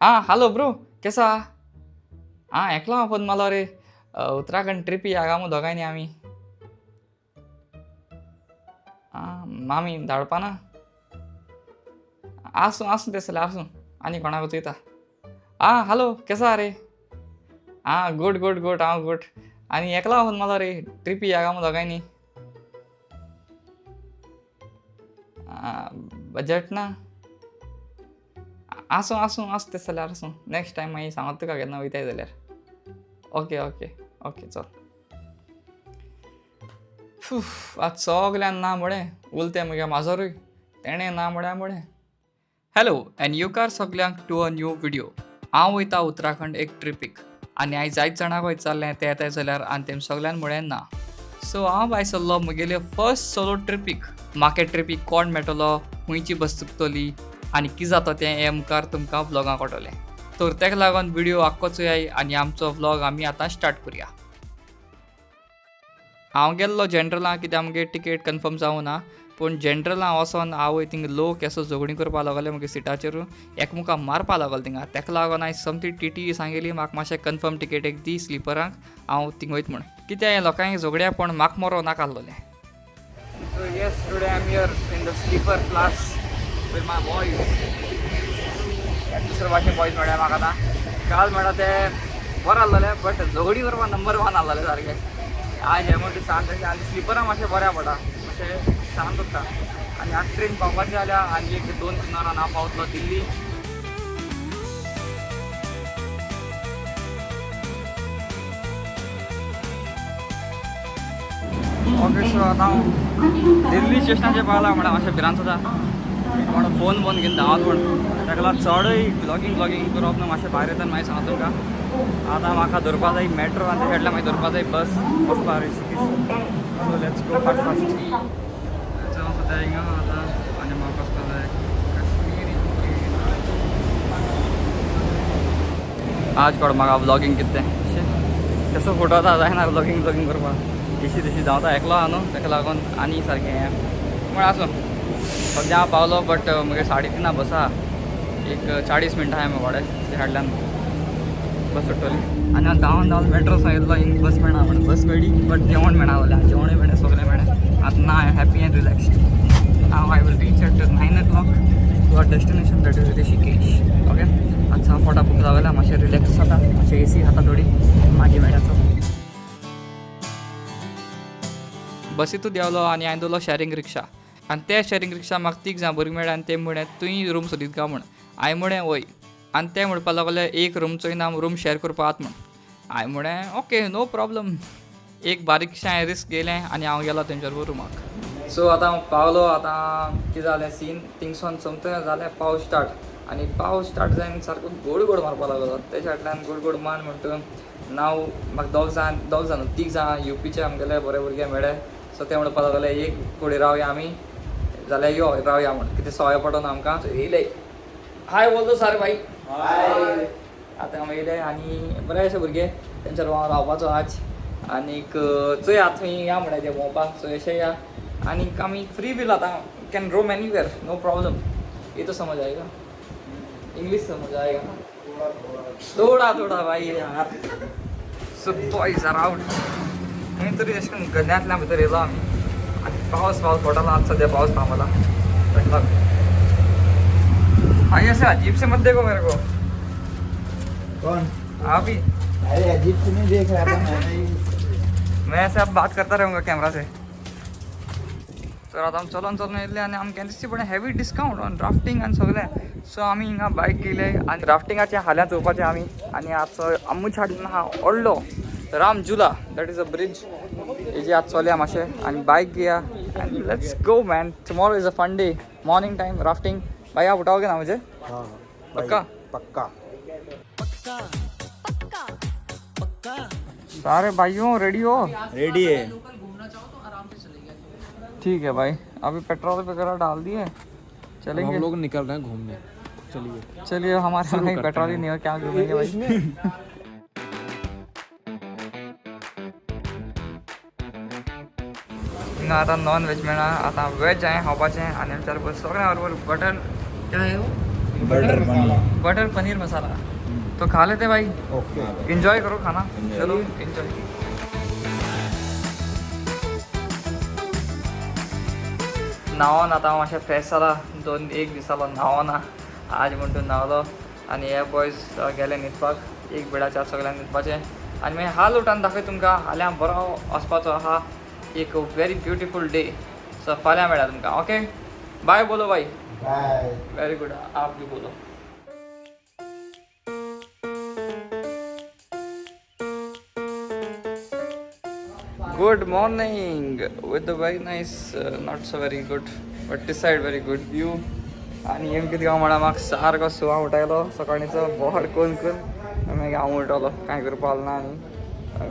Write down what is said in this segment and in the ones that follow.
हां, hello bro, कैसा? हां, एकलो हांव फोन मारलो रे. उत्तराखंड ट्रिपी या काय मग दोगांयनी आमी. आं, मामी धाडपा ना? आसूं तेसले आसूं. आनी कोणाक चोयता. आं, हॅलो, कैसा रे? आं, गुड हांव गुड. आनी एकलो फोन मारलो रे. ट्रिपी या काय मग दोगांयनी. बजेट ना? आसूं तेस जाल्यार आसूं. नेक्स्ट टायम मागीर सांगत तुका केन्ना वयताय जाल्यार. ओके चल. आज सगल्यान ना म्हळें. उलतें म्हगे माजरूय. तेणें ना म्हळें. हॅलो एंड युकार सगल्यांक टू अ न्यू व्हिडिओ. हांव वयता उत्तराखंड एक ट्रिपीक आनी हांवें जायत जाणांक विचारलें ते येताय जाल्यार आनी तेम सगल्यान म्हळें ना. सो हांव भायर सरलो म्हगेले फर्स्ट सोलो ट्रिपीक. म्हाका ट्रिपीक कोण मेळटलो, खंयची बस चुकतली आनी कितें जाता तें हे मुखार तुमकां व्लॉगां कळटलें. तर तेका लागून व्हिडिओ आख्खो चोयाय आनी आमचो व्लॉग आमी आतां स्टार्ट करुया. हांव गेल्लो जनरलां कित्याक मुगे टिकेट कन्फर्म जावं ना. पूण जनरलां वचोन हांव थिंग लोक असो झगडीं करपा लागले मुगे सिटाचेर. एकमुखार मारपा लागले थिंगा. तेका लागून हांवें समथी टीटी सांगिल्ली म्हाका मातशें कन्फर्म टिकेट दी स्लिपरांक. हांव थिंग वयता म्हूण. कित्याक हें लोकांक झगड्या पूण म्हाका मरो नाका आसलोलें. So yes, today I am here in the sleeper class with my boys. दुसरे भाशेन बॉयज मेळ्ळे म्हाका आतां. काल मेळ्ळा ते बरें आहलोलें बट झगडी करपा नंबर 1 आहलोलें सारकें. आज हे म्हणटा शांत आनी स्लिपरां मातशें बऱ्या पडटा. मातशें शांत उरता. आनी आतां ट्रेन पावपाचें जाल्यार आनी एक 2-3 वरान हांव पावतलो दिल्ली. ओके सो आतां हांव दिल्ली स्टेशनाचेर पावला म्हळ्यार मातशें भिरांत जाता. कोण फोन घेवन धांवत म्हूण. ताका लागून चडय ब्लॉगिंग करप न्हू. मातशें भायर येता मागीर सांगता तुमकां. आतां म्हाका धरपा जाय मेट्रो आनी ते फाटल्यान मागीर धरपा जाय बस वचपा Rishikesh. So let's go fast. सद्या हिंगा आतां आनी म्हाका वचपा जाय काश्मीरी. आज कोण म्हाका व्लॉगिंग कितें कसो फोटो आतां जायना व्लॉगिंग करपाक. तशी धांवता एकलो आहा न्हू ताका लागून आनी सारकें हें म्हण आसूं. सद्या हांव पावलो बट म्हगे 3:30 बस आहा. एक 40 मिनटां आहाय म्हाका ते फाटल्यान बस सुट्टली. आनी हांव धांवन मेट्रो सांगितलो हिंग बस मेळना म्हण. बस मेळ्ळी बट जेवण मेळना जालें. जेवणूय मेळ्ळें सगळें मेळ्ळें. आतां ना I am happy and relaxed. Now I will reach at 9 o'clock to our destination that is Rishikesh. Okay. आतां पोटा बूक जावयला मातशें रिलॅक्स जाता. मातशें एसी खाता थोडी मागीर मेळ्ळ्याचो. बसीतूच देवलो आनी हांवें दवरलो शेअरिंग रिक्षा. आनी ते शेअरिंग रिक्षा म्हाका 3 जाण बरी मेळ्ळे आनी ते म्हणे तुयी रूम सोदीत काय म्हूण. हांवें म्हळें वय. आनी ते म्हणपा लागले एक रूम चोयना रूम शेअर करपा आत म्हूण. हांवें म्हळें ओके नो प्रॉब्लम. एक बारीकशें हांवें रिस्क घेतलें आनी हांव गेलो तेंच्या बरोबर रुमाक. सो आतां हांव पावलो. आतां कितें जालें सीन थिंगसून समथें जालें पावस स्टार्ट. आनी पावस स्टार्ट जावन सारको घोड मारपा लागलो. तेच्या फाटल्यान घोड मार म्हणटा नाव म्हाका दोग जाण 3 जाण UPचे आमगेले बरे भुरगे मेळ्ळे. सो ते म्हणपा लागले एक फुडें रावया आमी जाल्यार यो रावया म्हूण. कितें सवाय पडना आमकां. सो येयले. हाय बोलतो सारे भाई. आतां हांव येयले आनी बरे अशे भुरगे तेंच्या रुमान रावपाचो आज. आनीक चोया थंय या म्हळ्यार ते भोंवपाक. सो अशें या आनीक आमी फ्री बील आतां can roam anywhere no problem. ये तो समझ आएगा. इंग्लिश समझ आएगा ना थोडा भाई यार. So boys are out. खंय तरी अशें करून गन्यांतल्या भितर येयलो आमी. आनी पावस पडटलो. आतां सद्या पावस थांबला. ताका लागून भाई ऐसे अजीब से मत देखो मेरे को. कौन? आप ही. अरे अजीब से नहीं देख रहा था मैं ऐसे अब बात करता रहूँगा कैमरा से. तर आतां आमी चलोन येयले आनी आमकां दिसता बरें हेवी डिस्कावंट ऑन राफ्टींग आनी सगळें. सो आमी हिंगा बायक केले आनी राफ्टिंगाचें हाल्यां चोवपाचें आमी. आनी आतां आमूच हाडून आहा व्हडलो Ram Jhula that is a bridge. हेजी आतां चलया मातशें आनी बायक घेया आनी let's go man. Tomorrow is a fun day. Morning time rafting. भाई आप उठाओगे ना मुझे? हाँ पक्का? पक्का. सारे भाइयों रेडी हो? रेडी है. ठीक है भाई. अभी पेट्रोल वगैरह डाल दिए चलेंगे. हम लोग निकल रहे हैं घूमने. चलिए हमारे यहाँ पेट्रोल ही नहीं हो क्या घूमेंगे भाई. हिंगा नॉन वेज मेळना. आतां वेज हांवें खावपाचें आनी आमच्या बरोबर सगळ्यां बरोबर बटर क्या है वो बटर पनीर। बटर पनीर मसाला तो खा लेते भाई, ओके एंजॉय करो खाना। Enjoy. चलो एंजॉय। न्हावून आतां हांव मातशें फ्रेश जाला, 1 दिसालो न्हावना आज म्हणून न्हावलो आनी हे बॉयज गेले न्हिदपाक, 1 बिडाच्या सगळ्यांक न्हिदपाचें आनी मागीर हाल उठान दाखय तुमकां, फाल्यां बरो वचपाचो आहा, एक व्हेरी ब्युटिफूल डे, सो फाल्यां मेळया तुमकां, ओके बाय बोलो भाई, बाय। वेरी गुड, आप भी बोलो। Good morning with a very nice, not so very good, but this side very good view. आणि हें कितें काय म्हणा, म्हाका सारको सुवां उठयलो सकाळीचो बोवाड करून करून मागीर हांव उठलो, कांय करपा ना आनी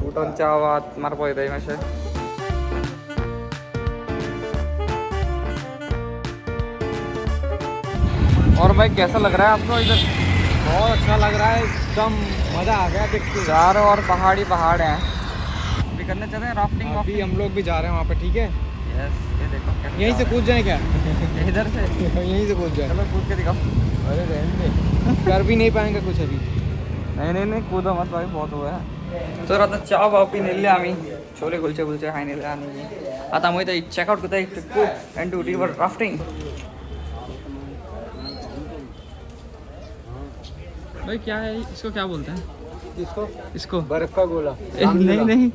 उठोन च्या वात मारपा वयताय मातशें। और भाई कैसा लग रहा है आपको इधर? बहुत अच्छा लग रहा है, एकदम मजा आ गया देख के। चारों और पहाड़ी पहाड़ हैं। भी करने चलते हैं राफ्टिंग। अभी हम लोग भी जा रहे हैं वहाँ पे, ठीक है? यस, ये देखो कैसे यहीं से कूद जाए क्या? इधर से यहीं से कूद जाए। चलो कूद के दिखाओ। अरे रहने दे, कर भी नहीं पाएंगे कुछ अभी। नहीं कूदो मत भाई, बहुत हुआ है। तर आता च्या भाव पिन येयल्ले आमी, छोले कुलचे खायन येयले आनी आतां आमी वयता चेकआउट करता trip and to river rafting. भाई क्या है इसको, क्या बोलते हैं इसको? बर्फ का गोला। नहीं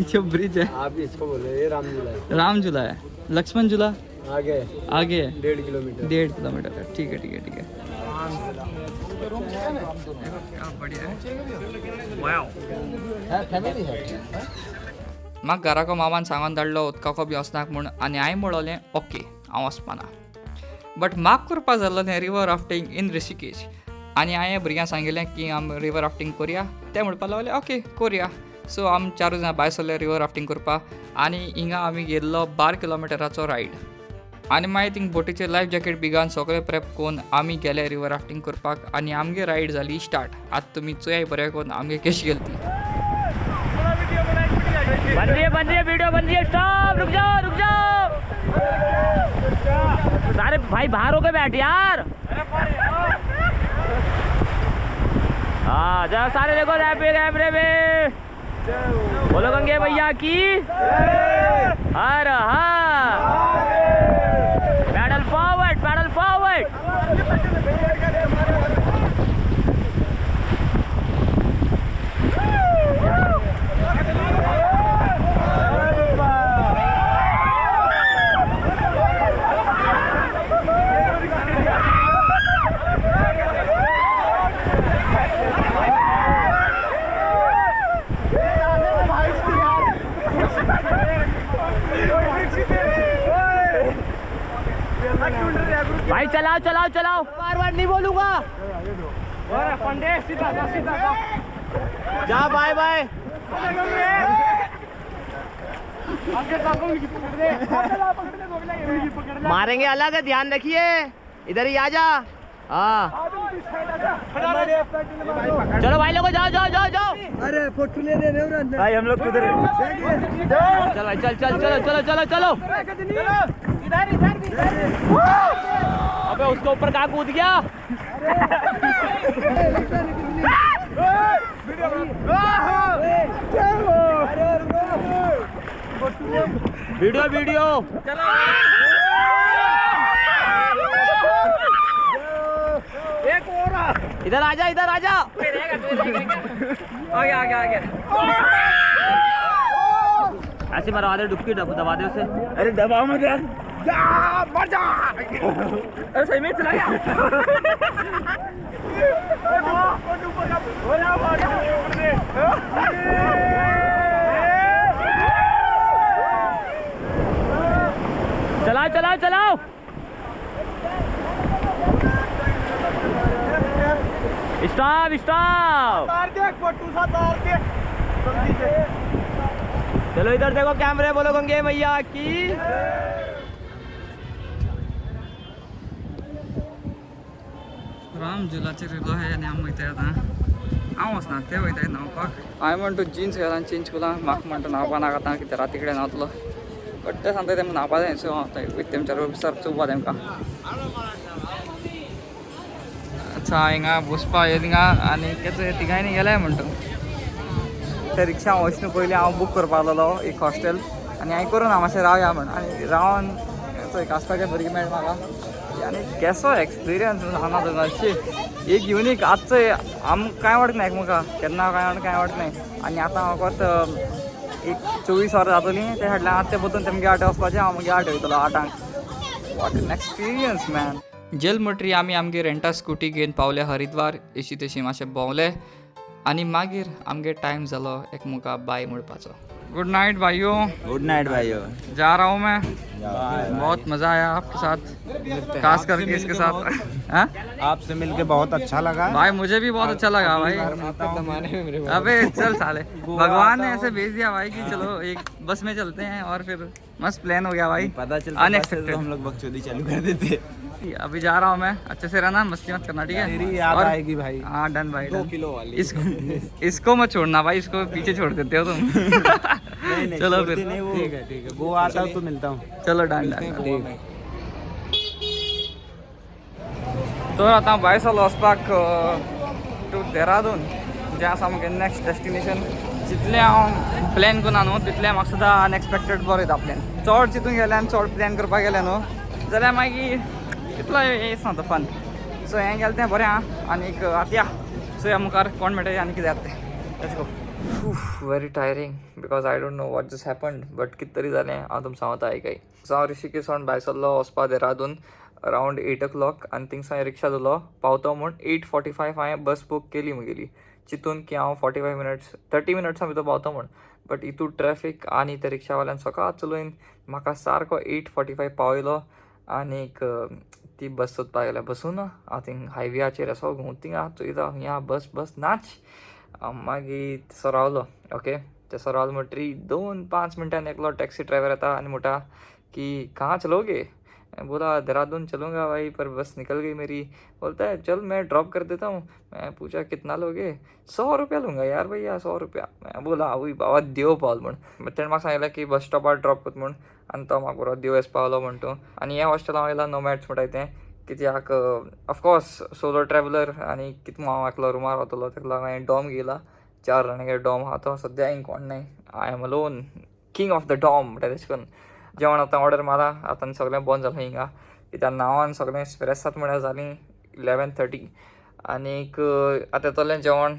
जो ब्रिज है आप भी इसको बोले, ये राम झूला है। राम झूला है, लक्ष्मण झूला आगे आगे है 1.5 किलोमीटर। 1.5 किलोमीटर है, ठीक है। क्या बढ़िया है, वाव। फॅमिली है। म्हाका घराको मामान सांगून धाडलो उदकाको बी वचनाक म्हूण, आनी हांवें म्हणलें ओके हांव वचपाना, बट म्हाका करपा जाल्लें रिवर राफ्टींग इन ऋषिकेश, आनी हांवें भुरग्यांक सांगिल्लें की आमी रिवर राफ्टींग करुया, ते म्हणपा लागले ओके करुया। सो आमी 4 जाणां भायर सरले रिवर राफ्टींग करपाक, आनी हिंगा आमी गेल्लो 12 किलोमिटराचो रायड, आनी मागीर थिंग बोटीचे लायफ जॅकेट बी घालून सगळें प्रेप करून आमी गेले रिवर राफ्टींग करपाक, आनी आमगे रायड जाली स्टार्ट। आतां तुमी चोयाय बरें करून आमगे कशी गेली ती। बन रही है वीडियो बन रही है, स्टॉप, रुक जाओ सारे भाई बाहर होके बैठ यार। हाँ जाओ सारे, देखो कैमरे में बोलो गंगे भैया की हर हर। Pedal forward. भाई चलाओ, बार नहीं बोलूंगा। सीधा जा, बाय बाय। मारेंगे अलग है, ध्यान रखिए, इधर ही आ जा। हाँ चलो भाई लोगों, जाओ। अरे फोटो ले रहे हो भाई हम लोग किधर? चलो। अबे उसके ऊपर कहाँ कूद गया? वीडियो इधर आ जा। आगे ऐसे मरवा दे, डुबकी दबा दे उसे। अरे दबाओ मत यार, मर जा। अरे सही में चला गया। चलाओ। स्टॉप। चलो इधर देखो कैमरे, बोलो गंगे मैया की। राम झुलाचेर येयलो हे आनी आमी वयताय आतां। हांव वचना, ते वयताय न्हांवपाक। हांवें म्हणटा जीन्स घाला चेंज केला, म्हाका म्हणटा न्हांवपा नाका आतां, कित्याक राती कडेन न्हांवतलो, बट ते सांगता तेमकां न्हांवपा जाय, सो हांव वयता तेमच्या बरोबर चुवपा तेमकां। आसा हिंगा बसपा थिंगा आनी केचे तिगांयनी गेल्याय म्हणटा त्या रिक्षा वचना पयलीं हांव बूक करपा लागलो एक हॉस्टेल आनी हांवें करून हांव मातशें रावया म्हण आनी रावन एक आसपाचें भुरगें मेळ्ळें म्हाका आनी केसो एक्सपिरियन्स सांगना तुका अशी एक युनीक आजचो आम कांय वाटत ना एकामेका केन्ना कांय वाटत नाही आनी आतां हांव परत एक 24 वरां जातलीं ते फाटल्यान आतां ते बदलून तेमगे आठ वचपाचें हांव मागीर 8 वयतलो 8 what an experience man jail म्हणटरी आमी आमगे रेंटा स्कूटी घेवन पावले हरिद्वार अशी तशी मातशें भोंवले आनी मागीर आमगे टायम जालो एकमुका बाय म्हणपाचो गुड नाइट भाइयों गुड नाइट भाइयों जा रहा हूँ मैं बहुत मज़ा आया आपके साथ खास करके इसके साथ हाँ? आपसे मिलके बहुत अच्छा लगा भाई मुझे भी बहुत अच्छा लगा भाई अबे चल साले भगवान ने ऐसे भेज दिया भाई कि चलो एक बस में चलते हैं और फिर मस्त प्लान हो गया भाई पता चलता अनएक्सपेक्टेड हम लोग बकचोदी चालू कर देते अभी जा रहा हूँ मैं अच्छे से रहना मस्ती मत करना ठीक तेरी है याद और आएगी भाई हाँ डन भाई 2 डन किलो वाली इसको मत छोड़ना भाई इसको पीछे छोड़ देते हो तुम नहीं, चलो छोड़ते फिर नहीं वो ठीक है वो आता हूँ तो मिलता हूँ चलो डन डन तर आतां भायर सरलो वचपाक टू देहरादून जें आसा आमगे नॅक्स्ट डेस्टिनेशन जितलें हांव प्लॅन करना न्हू तितलें म्हाका सुद्दां अनएक्सपेक्टेड बरो येता प्लॅन चड चिंतून गेले आनी चड प्लॅन करपाक गेले न्हू जाल्यार मागीर तितलो येस ना तो फन सो हें गेलें तें बरें आहा आनीक आतां या सो ह्या मुखार कोण मेळटा आनी कितें जाता तें let's go very tiring because I don't know what just happened but कितें तरी जालें हांव तुमकां सांगता आयकाय सो हांव ऋषिकेशान भायर सरलो वचपा देहरादून अरावंड 8 o'clock आनी थिंगसान रिक्षा धरलो पावतो म्हूण 8:45 हांवें बस बूक केली म्हगेली चिंतून की हांव 45 minutes 30 minutes भितर पावतो म्हूण बट हितून ट्रॅफीक आनी त्या रिक्षावाल्यान सकाळ चलून म्हाका सारको 8:45 पावयलो आनीक ती बस सोदपाक गेल्या बसूं ना हांव थिंग हायवेचेर असो घुंवता थिंगा चोयता या बस नाच मागीर तसो रावलो ओके तसो रावलो म्हणटरी 2-5 मिनटान एकलो टॅक्सी ड्रायव्हर येता आनी म्हणटा कि कहाँ चलोगे बोला देहरादून चलूँगा भाई पर बस निकल गई मेरी बोलता है चल मैं ड्रॉप कर देता हूँ मैं पूछा कितना लोगे 100 रुपया लूँगा यार भैया 100 रुपया मैं बोला वही बाबा देव पावल म्हण तेणें म्हाका सांगलें की बस स्टॉपार ड्रॉप कर म्हण आनी तो म्हाका बरो देव येस पावलो म्हणटो आनी ह्या हॉस्टेलान हांव येयला नोमॅड्स म्हणटाय तें कित्याक ऑफकोर्स सोलो ट्रॅव्हलर आनी कितें हांव एकलो रुमार वतलो तेका लागून हांवें डॉम घेयला 4 जाणांगे डॉम आहा तो सद्या हांवें कोण नाय I am alone king of the dome म्हणटा तेशें करून जेवण आतां ऑर्डर मारा आतां सगळें बंद जालें हिंगा कित्याक नांवान सगळें फ्रेश जाता म्हळ्यार जालीं 11:30 आनीक आतां येतलें जेवण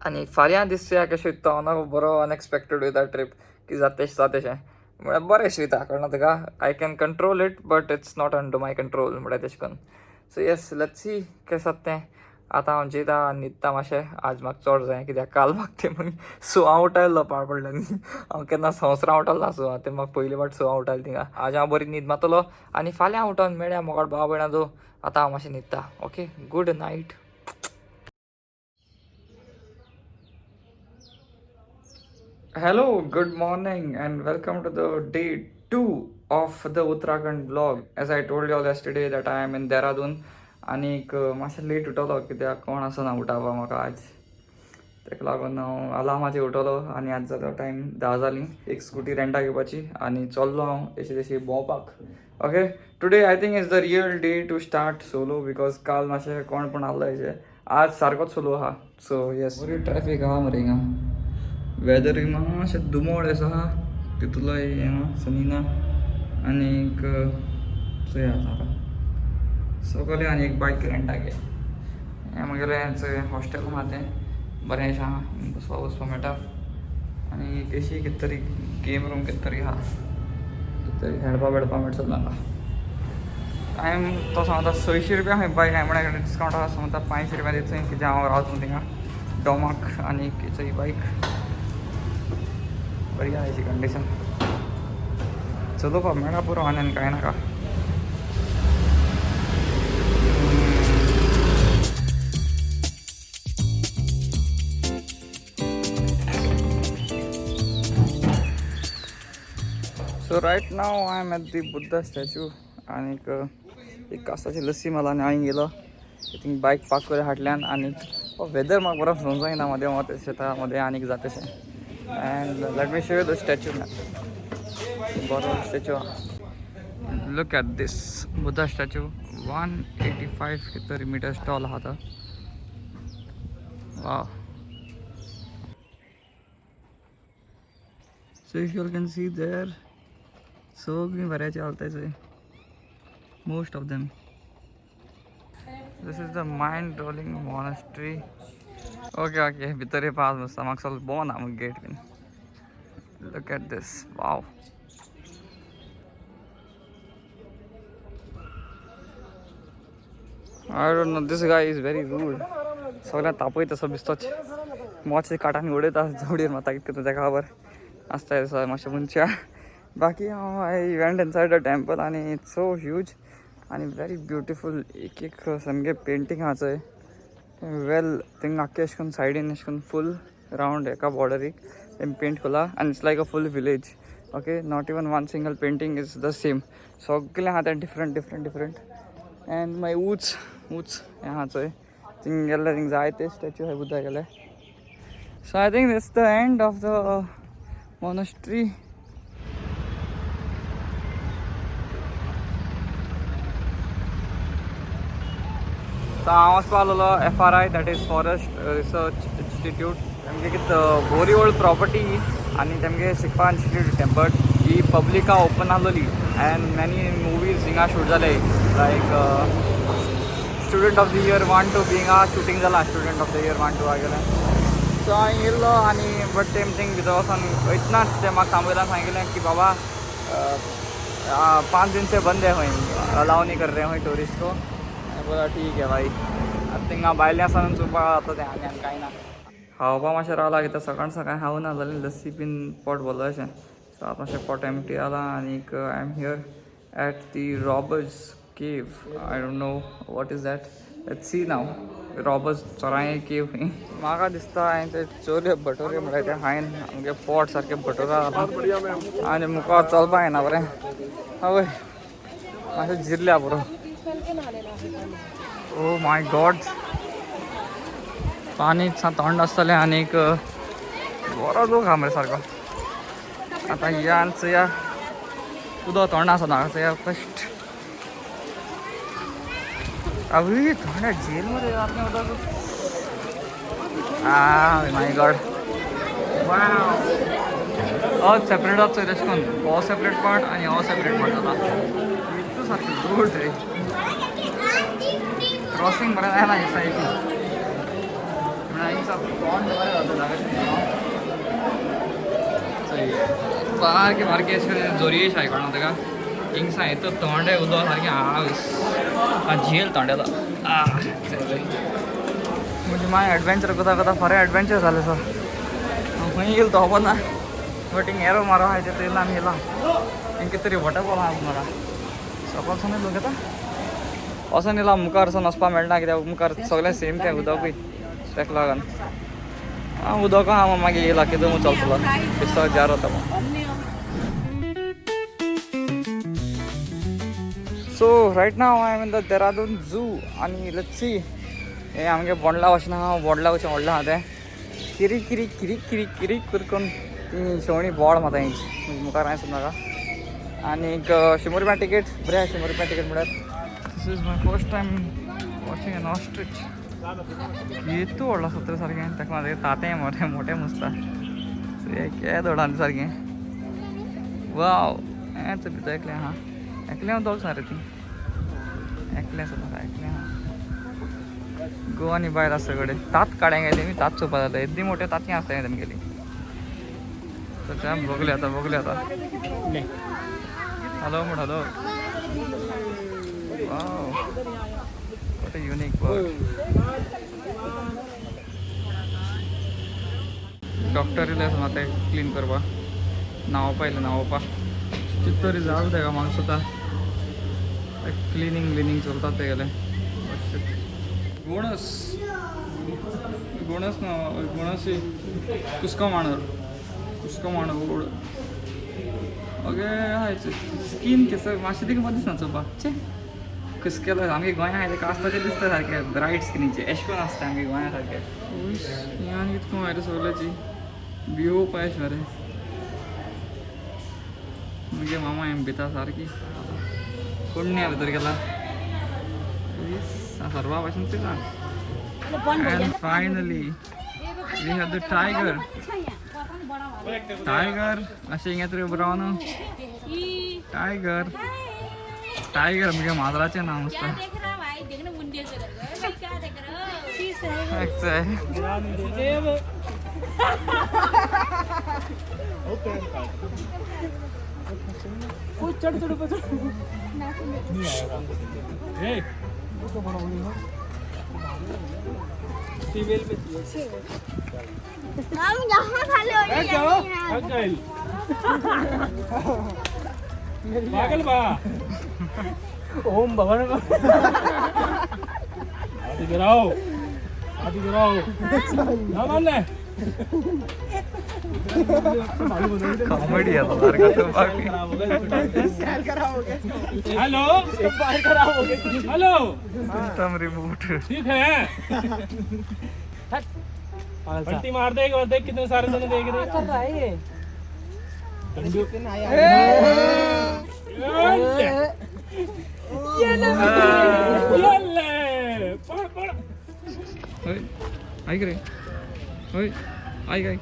आनी फाल्यां दिसता कशें वयता हांव बरो अनएक्सपेक्टेड वयता ट्रीप की जाता तशें म्हळ्यार बरें वयता कळना तुका I can control it but it's not under my control म्हळ्यार तेशें करून सो येस लेट्स सी कशें जाता तें आतां हांव जेता न्हिदता मातशें आज म्हाका चड जाय कित्याक काल म्हाका तें मागीर 6 उठयलो पाड पडल्यान हांव केन्ना संवसारां उठलो नासलो तें म्हाका पयली फावट 6 उठयलें थिंगा आज हांव बरी न्हीद मारतलो आनी फाल्यां उठोन मेळ्या मोगाट भाव भयणां आतां हांव मातशें न्हिदता okay good night Hello, good morning and welcome to the day 2 of the Uttarakhand vlog. As I told you all yesterday that I am in Dehradun आनीक मातशें लेट उठलो कित्याक कोण आसना उठावपा म्हाका आज तेका लागून हांव अलार्माचेर उठलो आनी आज जालो टायम 10 जालीं एक स्कूटी रेंटाक घेवपाची आनी चल्लो हांव अशी तशी भोंवपाक okay today I think is the real day to start solo because काल मातशें कोण पण आहलो हेजे आज सारकोच सोलो आहा सो येस बरी ट्रॅफीक आहा मरे हिंगा वेदर मातशें दुमोळ असो आहा तितूलो सनी ना आनीक चोय आतां सकयल आनी एक बायक रेंटाक घे हें म्हगेलें हॉस्टेल आहा तें बरेंशें आहा बसपा मेळटा आनी केशी कितें तरी गेम रूम कितें तरी आहा कितें तरी खेळपा मेळटा म्हाका हांवें तो सांगता 600 रुपया खंय बायक हांवें म्हळ्यार डिस्कावंट आहा सांगता 500 रुपया दिता कित्याक हांव रावता थिंगा डॉमाक आनी ही बायक बरी आहा हेची कंडिशन चलोवपा मेळा पुरो आनी कांय नाका so right now I am at the Buddha statue आनीक एक कासाची लस्सी मला आनी हांवें गेलो थिंग बायक पार्क करून हाटल्यान आनी वेदर म्हाका बरो समजूंक ना मदें वता शेता मदें आनीक जाता तशें and let me show you the statue बरो statue look at this Buddha statue 185 कितरी मीटर टॉल आहा तो वाह. So if you all can see there, सगळी बऱ्याची हालताय most of them. This is the mind rolling monastery. Okay, भितर हे pass मस्त म्हाका चल बोन आम गेट बीन. Look at this, wow. I don't know, this guy is very rude. सगळ्यांना तापय तसं दिसतोच. मोचे काटांनी उडयता जोडीर माता कितके तुझ्या खबर आसता दिसता मातशें मुनच्या. बाकी I went inside the temple and it's so huge and very beautiful. एक सामके पेंटिंग आहा चंय. Well, थिंग आख्खे अशें करून सायडीन अशें करून फुल राउंड एका बॉर्डरीक तें पेंट केला and it's like a full village. Okay, not even one single painting is the same. सगळे आहा तें different and my उच आहा चंय. थिंग गेल्यार थिंग जायते स्टॅच्यू आहाय बुद्धा गेले. So I think that's the end of the monastery. So हांव वचपा आसलोलो FRI, that is Forest Research Institute. तेमगे कित बोरी ओल्ड प्रॉपर्टी आनी तेमगे शिकपा इंस्टिट्यूट टेम्पर्ड ही पब्लिका ओपन आसलोली एंड मॅनी मुवीज हिंगा शूट जाले like Student of the Year 1 to बिंगा शूटिंग जाला Student of the Year 1 to गेलें. सो हांवें येयल्लो आनी बट तेम थिंग भितर वचोन वयतनाच ते म्हाका थांबयला सांगिल्लें की बाबा 5 दिन से बंद है खंय, अलाव नहीं कर रहे खंय टुरिस्ट को. बोला ठीक है भाई. आतां थिंगा भायल्या सावन चुवपाक जाता तें आनी कांय ना. खावपा मातशें रावला कित्याक सकाळ खावं ना जाल्यार लस्सी बीन पोट भरलो अशें. सो आतां मातशें पोट एम्प्टी जाला आनीक I am here at the robbers cave. I don't know what is that. Let's see now. Robbers चोरांये केव खंय. म्हाका दिसता हांवें ते चोले भटोरे म्हणल्यार ते खायन आमगे पोट सारकें भटोरा जाला आनी मुखार चलपा येना बरें. हय मातशें जिरल्या बरो. ओ माय गॉड, पाणी थंड आसतलें आनीक बरो लोक आहा मरे सारको. आतां या उदक थंड आसना चोया फस्ट. अभी थोड़ा जेल मरे आपने उदक. माय गॉड, वाव. सेपरेट आसा तेश कोन्न हो सेपरेट पार्ट आनी हो सेपरेट पार्ट जाता. इतू सारकें गुड रे. क्रॉसिंग बरें जायना दिसता एक तोंड बरें जाता बारके अशें जोरयेश आयकना तेका हिंगसा येता तोंडे उदक सारकें आवयस झेल तोंड येता. म्हणजे माय एडवेंचर कोता खरें एडवेंचर जालें सर. हांव खंय येयलो तो खबर ना बट हिंग एरो मारो आहाय ते येयला आमी येयला. हिंग कितें तरी वॉटरफॉल आहा म्हाका सकलसून लोक येता. असं येयला मुखार सावन वचपा मेळना कित्याक मुखार सगळें सेम तें उदकूय तेका लागून. उदक आहा मागीर येयला कितें चलतलो दिसता जार वता. So right now I am in the Dehradun zoo आनी लेट्स सी हे आमगे बोंडला वचना. हांव बोंडला वचून व्हडलें आहा तें किरीक करून ती शेवणी बोड माता हेंची मुखार हांवें सुद्दां नाका. आनीक 100 रुपया टिकेट बरें. 100 रुपया टिकेट म्हळ्यार this is my first time watching an ostrich. येतू व्हडलो सत्र सारकें. ताका म्हाजे तातें मोठें मुसता केद व्हडा सारकें. वाव. हेंच भितर एकलें आहा. एकलें दोग सारें ती एकलें सुद्दां एकलें आहा. गो आनी भायर आसा सगळे तात काड्यांक गेली मी तात चोवपा जाता. येदी मोठ्यो तांतयां आसता तेंगेली. तर बगले आतां हॅलो म्हण hello. Wow what a unique bird. Doctor येयले आसा आतां क्लीन करपा. न्हांवपा कितें तरी जाल तेका म्हाका सुद्दां क्लिनिंग चलतात ते गेले. घोणस कुस्को मांडो ओके हाय स्कीन केसं मातशें तिका दिसना चोवपाक चे कुस्केलो आमगे गोंया हाय तेका आसता तें दिसता सारकें ब्रायट स्किनीचे एश कोन आसता आमगे गोंया सारकें. ह्या कितको भायर सगळ्याची बिहो पायश मरे. मुगे मामा हें भिता सारकी कोण भितर गेला सर्वा भाशेन तिला and finally we have the tiger अशें हिंगा तरी उबो रावन टायगर म्हणजे माजराचें नांव आसता हम यहाँ खाली हो गए पागल बा ओम भवन आदि गिराओ ना मान ले कॉमेडी है यार का तो बाकी हेलो हेलो सिस्टम रिमोट ठीक है पलटी मार दे एक बार देख कितने सारे जने देख रहे कर रहा है ये पड़ ओए आई करे ओए आई गई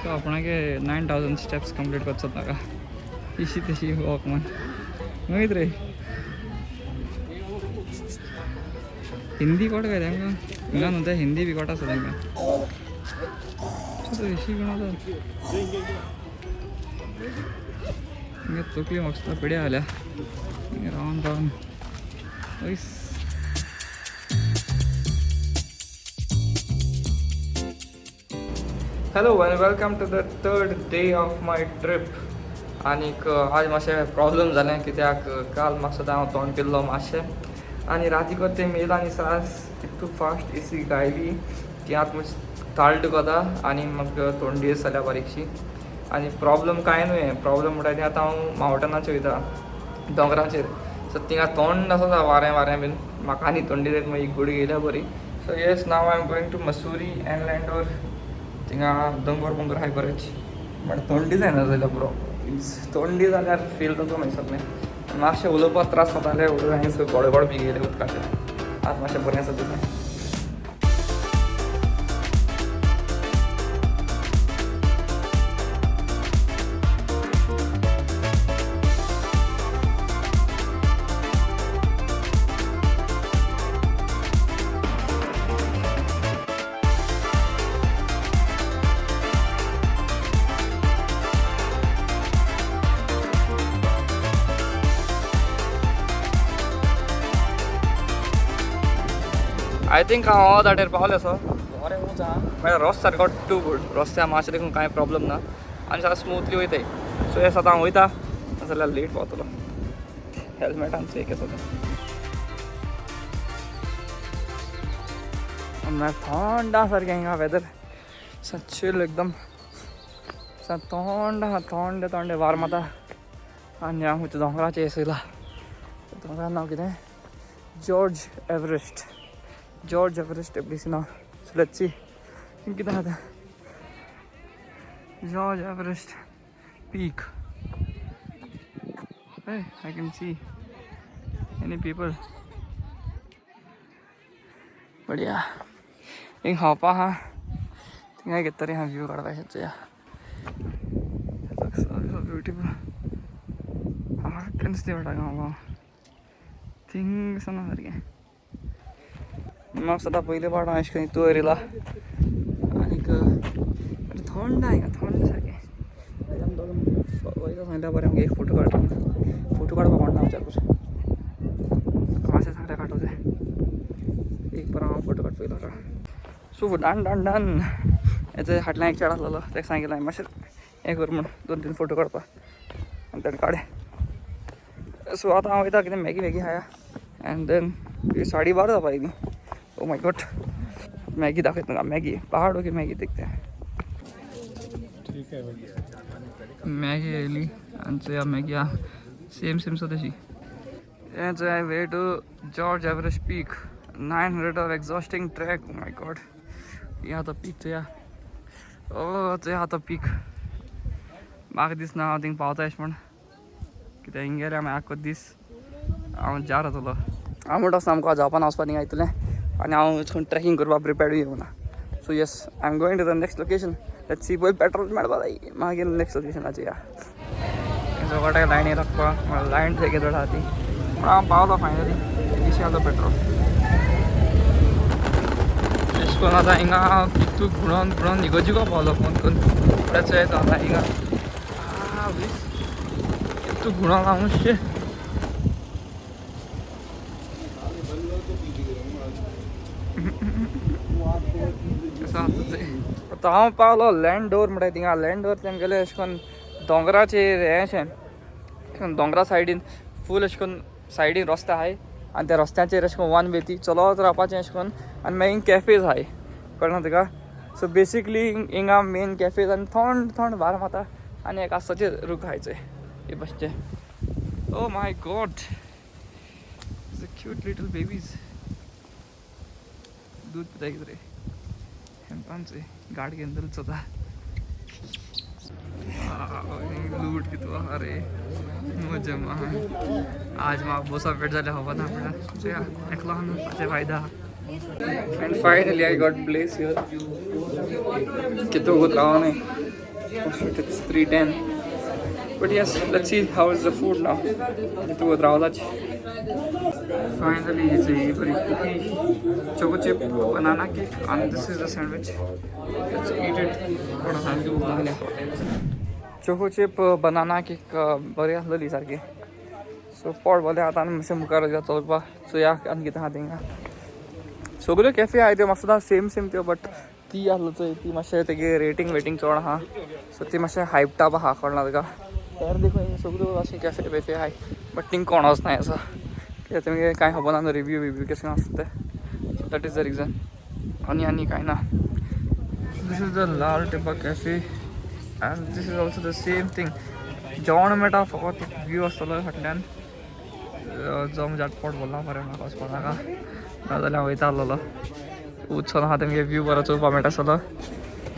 तो आपण के 9000 स्टेप्स कंप्लीट करतात नाका इशी तशी वॉक मन माहित रे हिंदी कोट काय तांकां हिंगा न्हू तें हिंदी बी कोट आसा तांकां सो इशी कोणाचा हिंगा तकली म्हाका पिड्या आल्या हिंगा रावन ओयस hello and welcome to the third day of my trip आनीक आज मातशें प्रॉब्लम जालें कित्याक काल म्हाका सुद्दां हांव तोंड पिल्लो मातशें आनी रातीको ते मेल आनी सास इतू फास्ट एसी गायली की आतां मातशें ताळ्ळ कोता आनी म्हाका तोंडी जाल्या बारीकशी आनी प्रॉब्लम कांय न्हू प्रॉब्लम म्हणटा तें आतां हांव मावंटनाचेर वयता दोंगराचेर सो थिंगा थंड आसा वारें बीन म्हाका आनी थंडी जाता मागीर गुडी येयल्या बरी so yes now I am going to Mussoorie and Landour थिंगा दोंगर हाय बरेच बट थंडी जायना जाल्यार पुरो थंडी जाल्यार फील जाता मागीर सगळें मातशें उलोवपाक त्रास जाताले हांवें गडगड बी गेले उदकाचेर आज मातशें बरें आसा दिसा आय थिंक हांव धाटेर पावलें सो बरें उंच आहा म्हळ्यार रस्तो सारको टू गूड रस्त्या मातशें देखून कांय प्रॉब्लम ना आनी सारको स्मूथली वयताय सो येस आतां हांव वयता जाल्यार लेट पावतलो हेल्मेटांचो एक येता थंड आहा सारकें हिंगा वेदर चिल एकदम थंड आहा थंड वार माता आनी हांव वयता दोंगराचेर येसयला दोंगरा नांव कितें जॉर्ज एवरेस्ट एप्लीसी नांव सो लेट्स सी कितें आहा तें George Everest peak Hey, I can see any people. बढ़िया हिंग खावपा आहा थिंगा कितें तरी हांव व्यू काडपाक शकता ब्युटिफूल सारकें दिसता वाटा गांव थिंग आसा ना सारकें म्हाका सदां पयले पावट हांव अशें करून हितूर येयला आनीक थंड आहा हिंगा थंड सारकें वयता सांगल्यार बरें आमगे एक फोटो काडटा काडपाक कोण ना विचारपूर मातशें सांगल्यार काडूं जाय एक बरो हांव फोटो काडपाक येयलो सो डन हेजे फाटल्यान एक चेडो आसलेलो ताका सांगिल्लें हांवें मातशें हें कर म्हूण 2-3 फोटो काडपाक आनी ताणें काडे सो आतां हांव वयता कितें मॅगी खाया एंड देन 12:30 जावपा आयलीं ओ माय गॉड मॅगी दाखयता तुका मॅगी पहाडो की मॅगी देखते मॅगी येयली आनी ह्या मॅगी सेम सो तशी हेंच way to George Everest peak 900 of exhausting trek oh my god हे आतां पीक चोया ओ चोया आतां पीक म्हाका दिसना हांव थिंग पावता अशें म्हण कित्याक हिंग गेल्यार हांवें आख्खो दीस हांव जार जातलो हांव म्हणटा आसतना आमकां जावपान वचपा थिंगा येतलें आनी हांव अशें करून ट्रॅकिंग करपाक प्रिपेर्ड येवना so yes I am going to the next location let's see पयलीं पेट्रोल मेळपा जाय मागीर नेक्स्ट लोकेशनाचेर या जोगाटाक लायनीर लागपा म्हळ्यार लायन थंय घेतली आहा ती पूण हांव पावलो फायनली दिशी आलो पेट्रोल अशें करून आतां हिंगा कितू घुणोन इगोजिको पावलो फोन करून थोड्याच वेळ जाता हिंगा कितू घुणोन हांव शे आतां हांव पावलो लँड डोर म्हणटा थिंगा लँड डोर तेंगेले अशें करून दोंगराचेर हें दोंगरा सायडीन फूल अशें करून सायडीन रस्ते आहाय आनी त्या रस्त्याचेर अशें करून वन वे ती चलत रावपाचें अशें करून आनी मागीर कॅफेज आहाय कळना तुका सो बेसिकली हिंगा मेन कॅफेज आनी थंड थंड वार मारता आनी एक आसाचेर रूख खायचें हे बसचें oh my god cute little babies दूध पिता कितें रे हेंपांचें गाड घेवन चलता लूट कितू आहा रे मजा मा आज म्हाका बसप भेट जाल्यार खबर ना म्हणल्यार चोया एकलो आहा न्हू ताचे फायदा and finally I got place here कितू वगत रावो न्ही it's 3:10 but yes let's see how is the food now कितू वगत रावलाच फायनली इट्स ए बरी cookie choco chip banana cake and this is the sandwich let's eat it थोड़ा सामकी भूक लागल्या choco chip banana cake बरी आसलेली सारकी सो पोट भरलें आतां आनी मातशें मुखार चलपाक चोया आनी कितें आहा थिंगा सगल्यो कॅफे आहाय त्यो म्हाका सेम त्यो बट ती आसलो चोय ती मातशें तेगे रेटींग चड आहा सो ती मातशें हायप टाप आहा कळना तुका तर देखो सगल्यो अशी कॅफे आहाय बट थिंग कोण वचनाय आसा कित्याक तेमगे कांय खबर ना रिव्यू केशें आसता तें that is the reason ani kaina this is the Lal Teppa cafe and this is also the same thing John meta फकत view आसतलो फाटल्यान जो झटपट बोलला मरे म्हाका वचपा नाका नाजाल्यार हांव वयता आसलोलो उदसो आहा तेमगे व्यू बरो चोवपा मेळटा आसलो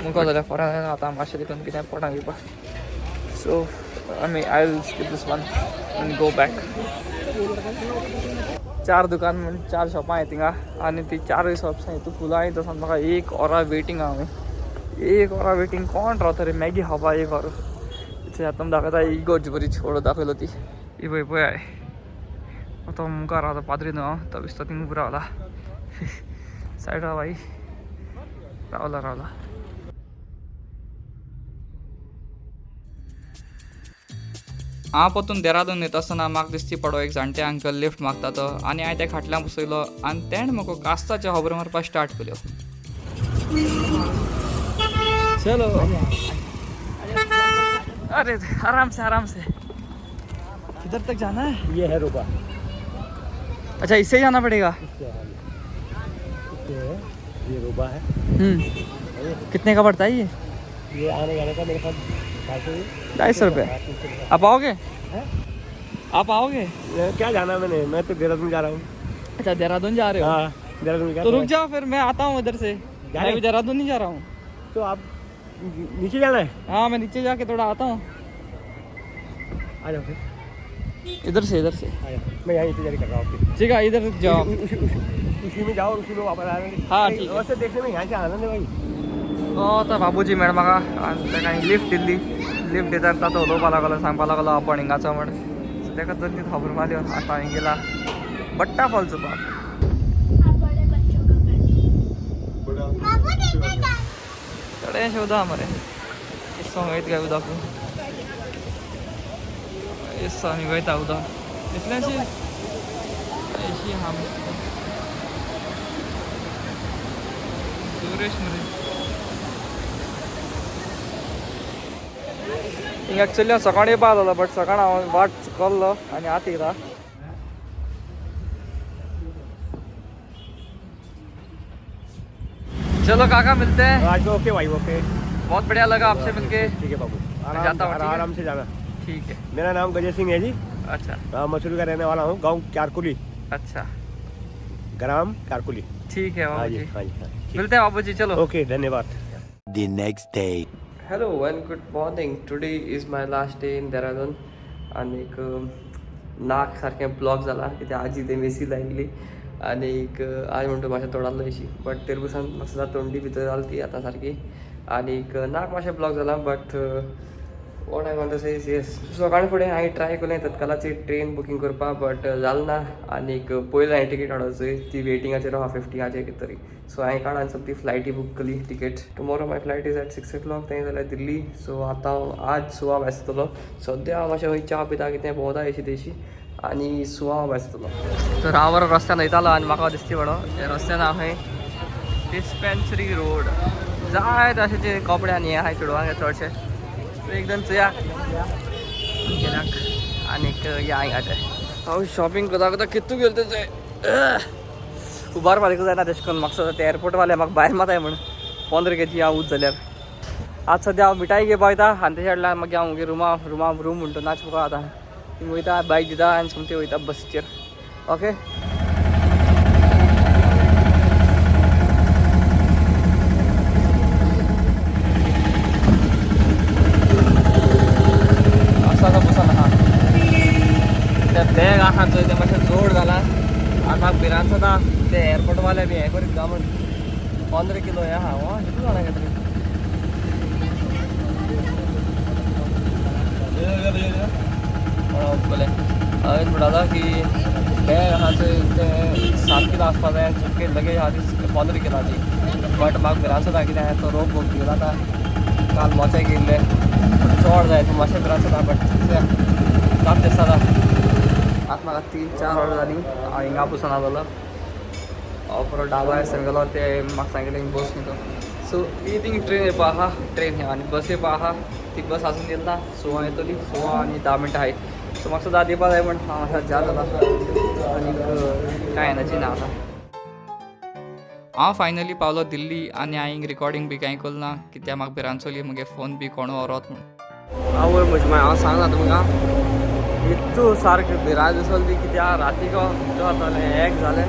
मुको जाल्यार फॉरेन आतां मातशें देखून कितें पोटांक येवपा so I will skip this one and go back 4 दुकान म्हणजे 4 शॉपां आहाय थिंगा आनी ती 4 शॉप्स हाय तूं फुलां हाय तसोन म्हाका 1 वरा वेटिंग आहा हांवें 1 वरा वेटिंग कोण रावता रे मॅगी खावपा 1 वर आतां दाखयता इगोर्ज बरी छोडो दाखयलो ती ही पळय हाय आतां मुखार रावता पाद्री न्हू हांव तो दिसता थिंग उबो रावला सायड राव भाई रावला हांव परतून देरादून येता आसतना म्हाका दिसती पडो एक जाणटे अंकल लिफ्ट मागता तो आनी हांवें त्या खाटल्यान बसयलो आनी तेणें म्हाका कास्ताचे खबरो मारपाक स्टार्ट केल्यो चलो अरे आराम से किधर तक जाना है ये है रुपा अच्छा इससे जाना पड़ेगा ये रुपा है कितने का पड़ता है ये आने जाने का मेरे साथ 250 रुपये आप आओगे क्या जाना मैंने मैं तो देहरादून जा रहा हूँ अच्छा देहरादून जा रहे हो हाँ देहरादून तो रुक जाओ फिर मैं आता हूँ उधर से मैं भी देहरादून नहीं जा रहा हूँ तो आप नीचे जाना है हाँ मैं नीचे जाके थोड़ा आता हूँ आ जाओ फिर इधर से आ जाओ मैं यहाँ इंतजार कर रहा हूँ ठीक है इधर जाओ उसी में जाओ उसी में वापस आ रहे हाँ ठीक है वैसे देखने में यहाँ से आनंद है भाई तो बाबूजी मेळ म्हाका आनी ताका लिफ्ट दिल्ली लिफ्ट दिता तो उलोवपा लागलो सांगपा लागलो आपण हिंगाचो म्हण ताका दोन खबर मारल्यो आतां हांवें गेला बट्टा फॉल चोवपाक थोडें शोधा मरे इसो वयत काय उदक इसो आमी वयता उदक इतलेंशें अशी आहा सुरेश मरे हिंग एक्चुअली हांव सकाळीं येवपा आसलो बट सकाळ हांव वाट चुकल्लो आनी आतां येता चलो काका मिलते हैं आज तो ओके भाई ओके बहुत बढ़िया लगा आपसे मिलके ठीक है बाबू जाता हूँ, ठीक है? आराम से जाना ठीक है मेरा नाम गजय सिंह है जी अच्छा मसूरी का रहने वाला हूँ गांव कारकुली अच्छा ग्राम कारकुली ठीक है हाँ बाबू जी जी हाँ जी हाँ जी मिलते हैं बाबू जी चलो ओके धन्यवाद The next day. Hello and good morning. Today is my last day in Dehradun आनीक नाक सारकें ब्लॉक जाला कित्याक आजी ते मेसी लायिल्ली आनीक आज म्हणटा मातशें तोंडालो अशी बट तेर बसान म्हाका सुद्दां तोंडी भितर जाली ती आतां सारकी आनीक नाक मातशें ब्लॉक जाला but what I want to say yes सकाळी फुडें हांवें ट्राय केलें तत्कालाची ट्रेन बुकींग करपा बट जालें ना आनीक पयलीं हांवें टिकेट काडोवची ती वेटिंगाचेर आहा 50 कितें तरी सो हांवें काडून सोबती फ्लायटी बूक केली ticket tomorrow my flight is at 6 o'clock तें जाल्यार दिल्ली सो आतां हांव आज सुवा बेसतलो सद्या हांव मातशें खंय च्या पिता कितें भोंवता अशी तेशी आनी सुवा हांव बेसतलो तर हांव बरो रस्त्यान वयतालो आनी म्हाका दिसती बरो हे रस्त्यान हांव खंय डिस्पेन्सरी रोड जाय तशें जे कपडे आनी हे आहाय चेडवांक चडशे एकदम चुया गेल्याक आनीक या हिंगाचे हांव शॉपिंग करता करता कितू गेलो तेजे उबार फाल्यां जायना तेशें करून म्हाका सद्या ते एअरपोर्टवाले म्हाका भायर माताय म्हण 15 केजी हांव उच जाल्यार आज सद्या हांव मिठाई घेवपा वयता आनी तेच्या कडल्यान मागीर हांव रूम म्हणटा नाच मुखार आतां थिंग वयता बायक दिता आनी सोमतें वयता बसीचेर ओके बॅग आहा चोय तें मातशें जोड जाला आतां म्हाका भिरांत जाता ते एअरपोर्टवाले बी हें करीत गा म्हण 15 किलो हें आहा हो कितलो जाणां घेतली बरें हांवें म्हणटालो की बॅग आहा चोय तें 7 किलो आसपा जाय सुटकेस लगेज आहा ती 15 किलाची बट म्हाका भिरांत जाता कित्याक तो रोप बूक घेवन आतां काल मोचे गेल्ले चड जाय मातशें भिरांत जाता बट काम दिसता आतां म्हाका 3-4 ऑर्डर जाली हांव हिंगा बसून आसलो हांव बरो डाबा एसर गेलो ते म्हाका सांगिल्लें बस न्ही तो सो ती थिंग ट्रेन येवपा आहा ट्रेन आनी बस येवपा आहा ती बस आजून येयली ना 16 येतली 16 आनी 10 मिनटां आहाय सो म्हाका सुद्दां दिवपा जाय म्हण हांव अशें जार जाला आनीक कांय एनर्जी ना आतां हांव फायनली पावलो दिल्ली आनी हांवें रिकॉर्डिंग बी कांय केलें ना कित्याक म्हाका भिरांत चली म्हगे फोन बी कोण व्हरोत म्हूण आवय म्हजी माय हांव सांगना तुमकां इतू सारकें भिरांत दिसली ती कित्याक रातीको इतू जातालें एक जालें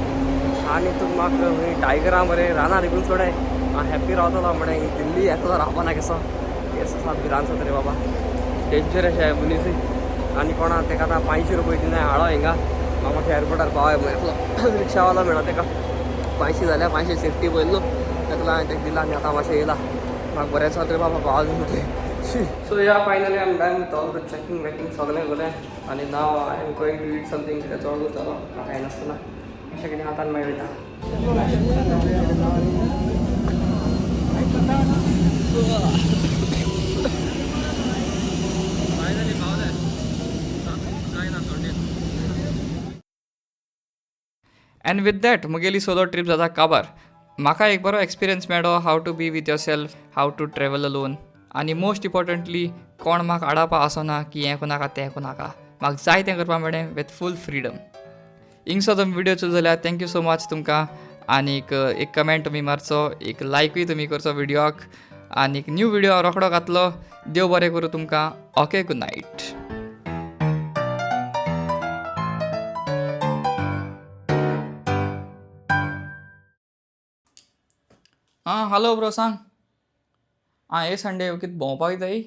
आनी तूं म्हाका टायगरां बरें रानां देखून सोडाय हांव हॅप्पी रावतलो म्हणे दिल्ली येतलो रावपा ना केसो केसो भिरांत जाता रे बाबा डेंजर अशें मनीस आनी कोणा ताका आतां 500 रुपया दिनाय हाडो हिंगा म्हाका मातशें एअरपोर्टार पावय म्हळ्यार रिक्षावालो मेळ्ळो ताका 500 जाल्यार 500 सेफ्टी पयलो ताका हांवें ताका दिला आनी आतां मातशें येयला म्हाका बरें चलता रे बाबा पावलो म्हटलें so yeah finally I am done with all the checking waking सगळें केलें आनी now I am going to eat something कितें चड जालो कांय नासतना अशें कितें हातान मागीर वयता एंड विथ दॅट मुगेली सोलो ट्रीप जाता काबार म्हाका एक बरो एक्सपिरियन्स मेळ्ळो have to be with yourself have to travel alone आनी मोस्ट इम्पॉर्टंटली कोण म्हाका आडावपा आसना की हें कोनाका तें कोनाका म्हाका जाय तें करपा मेळ्ळें विथ फूल फ्रिडम हिंगसो तुमी विडियो चूज जाल्यार थँक्यू सो मच तुमकां आनीक एक कमेंट तुमी मारचो एक लायकूय तुमी करचो विडियोक आनीक न्यू विडियो हांव रोखडो घातलो देव बरें करूं तुमकां ओके गूड नायट आं हॅलो ब्रो सांग आं हे संडे कितें भोंवपाक जाय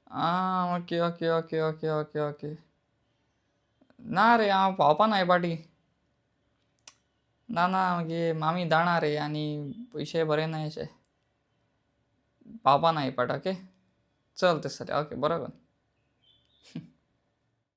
आं okay okay okay okay okay okay ना रे हांव पावपा ना हे पाटी ना ना मागे मामी दाणा रे आनी पयशे बरे ना अशे पावपा ना हे पाट ओके चल तेस जाल्यार ओके बरो